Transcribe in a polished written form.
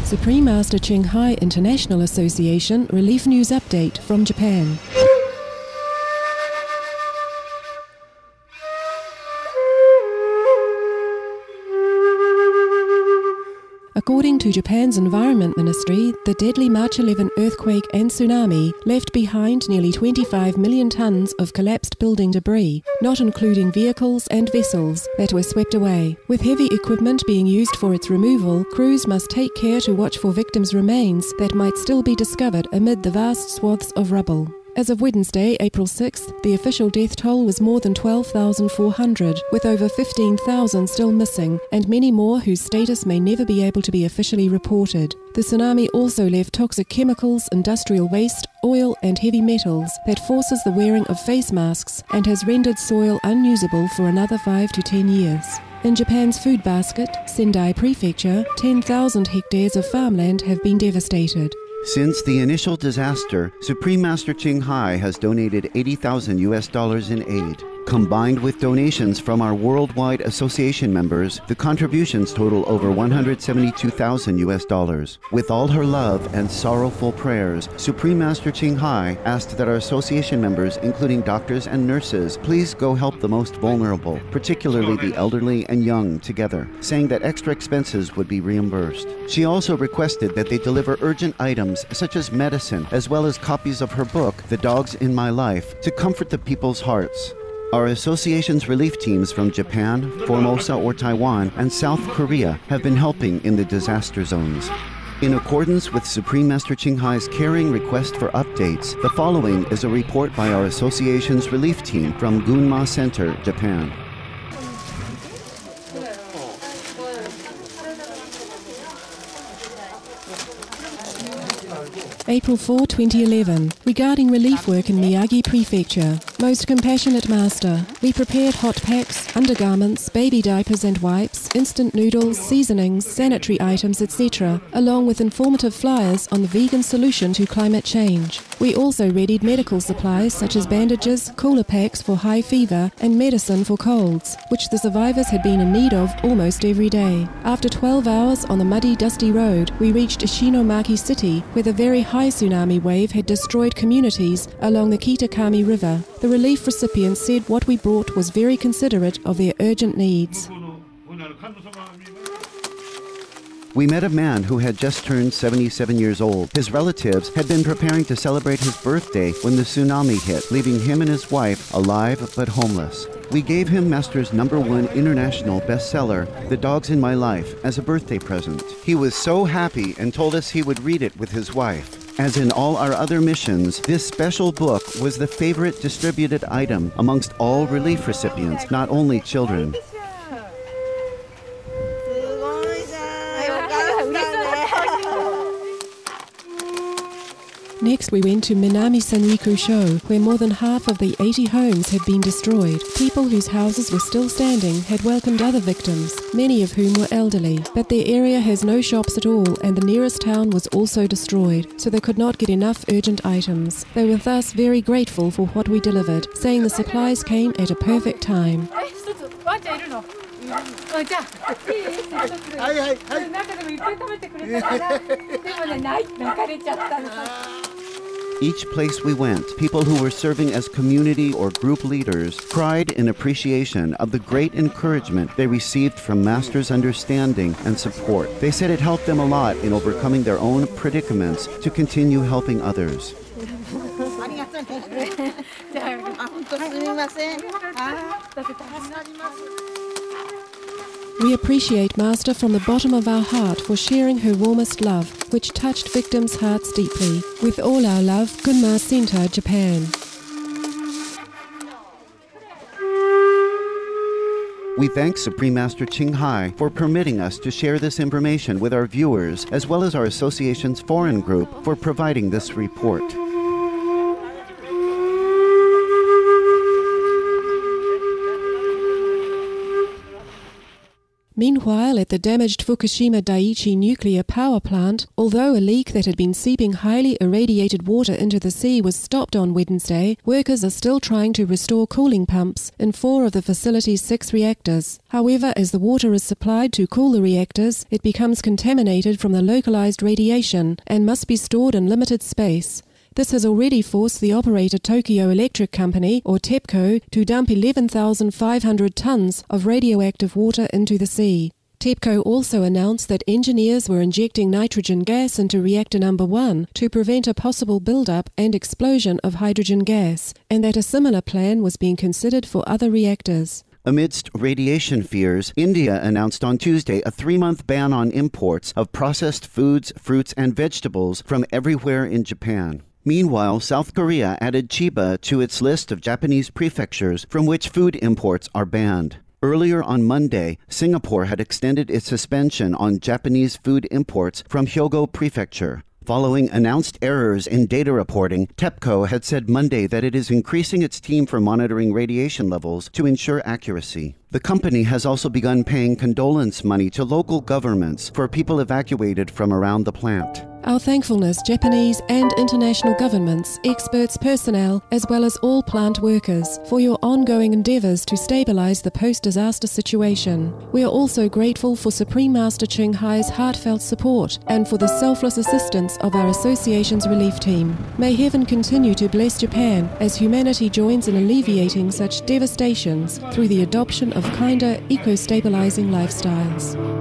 Supreme Master Ching Hai International Association Relief News Update from Japan. According to Japan's Environment Ministry, the deadly March 11 earthquake and tsunami left behind nearly 25 million tons of collapsed building debris, not including vehicles and vessels that were swept away. With heavy equipment being used for its removal, crews must take care to watch for victims' remains that might still be discovered amid the vast swaths of rubble. As of Wednesday, April 6th, the official death toll was more than 12,400, with over 15,000 still missing, and many more whose status may never be able to be officially reported. The tsunami also left toxic chemicals, industrial waste, oil and heavy metals that forces the wearing of face masks and has rendered soil unusable for another 5 to 10 years. In Japan's food basket, Miyagi Prefecture, 10,000 hectares of farmland have been devastated. Since the initial disaster, Supreme Master Ching Hai has donated $80,000 in aid. Combined with donations from our worldwide association members, the contributions total over $172,000. With all her love and sorrowful prayers, Supreme Master Ching Hai asked that our association members, including doctors and nurses, please go help the most vulnerable, particularly the elderly and young, together, saying that extra expenses would be reimbursed. She also requested that they deliver urgent items such as medicine, as well as copies of her book, The Dogs in My Life, to comfort the people's hearts. Our association's relief teams from Japan, Formosa or Taiwan, and South Korea have been helping in the disaster zones. In accordance with Supreme Master Ching Hai's caring request for updates, the following is a report by our association's relief team from Gunma Center, Japan. April 4, 2011. Regarding relief work in Miyagi Prefecture. Most compassionate master, we prepared hot packs, undergarments, baby diapers and wipes, instant noodles, seasonings, sanitary items, etc., along with informative flyers on the vegan solution to climate change. We also readied medical supplies such as bandages, cooler packs for high fever, and medicine for colds, which the survivors had been in need of almost every day. After 12 hours on the muddy, dusty road, we reached Ishinomaki City, where the very high tsunami wave had destroyed communities along the Kitakami River. The relief recipients said what we brought was very considerate of their urgent needs. We met a man who had just turned 77 years old. His relatives had been preparing to celebrate his birthday when the tsunami hit, leaving him and his wife alive but homeless. We gave him Master's #1 international bestseller, The Dogs in My Life, as a birthday present. He was so happy and told us he would read it with his wife. As in all our other missions, this special book was the favorite distributed item amongst all relief recipients, not only children. Next we went to Minamisanriku-cho, where more than half of the 80 homes had been destroyed. People whose houses were still standing had welcomed other victims, many of whom were elderly. But their area has no shops at all, and the nearest town was also destroyed, so they could not get enough urgent items. They were thus very grateful for what we delivered, saying the supplies came at a perfect time. Each place we went, people who were serving as community or group leaders cried in appreciation of the great encouragement they received from Master's understanding and support. They said it helped them a lot in overcoming their own predicaments to continue helping others. We appreciate Master from the bottom of our heart for sharing her warmest love, which touched victims' hearts deeply. With all our love, Gunma Center, Japan. We thank Supreme Master Ching Hai for permitting us to share this information with our viewers, as well as our association's foreign group for providing this report. Meanwhile, at the damaged Fukushima Daiichi nuclear power plant, although a leak that had been seeping highly irradiated water into the sea was stopped on Wednesday, workers are still trying to restore cooling pumps in 4 of the facility's 6 reactors. However, as the water is supplied to cool the reactors, it becomes contaminated from the localized radiation and must be stored in limited space. This has already forced the operator Tokyo Electric Company, or TEPCO, to dump 11,500 tons of radioactive water into the sea. TEPCO also announced that engineers were injecting nitrogen gas into reactor number 1 to prevent a possible buildup and explosion of hydrogen gas, and that a similar plan was being considered for other reactors. Amidst radiation fears, India announced on Tuesday a 3-month ban on imports of processed foods, fruits, and vegetables from everywhere in Japan. Meanwhile, South Korea added Chiba to its list of Japanese prefectures from which food imports are banned. Earlier on Monday, Singapore had extended its suspension on Japanese food imports from Hyogo Prefecture. Following announced errors in data reporting, TEPCO had said Monday that it is increasing its team for monitoring radiation levels to ensure accuracy. The company has also begun paying condolence money to local governments for people evacuated from around the plant. Our thankfulness, Japanese and international governments, experts, personnel, as well as all plant workers, for your ongoing endeavours to stabilise the post-disaster situation. We are also grateful for Supreme Master Ching Hai's heartfelt support and for the selfless assistance of our association's relief team. May heaven continue to bless Japan as humanity joins in alleviating such devastations through the adoption of kinder, eco-stabilising lifestyles.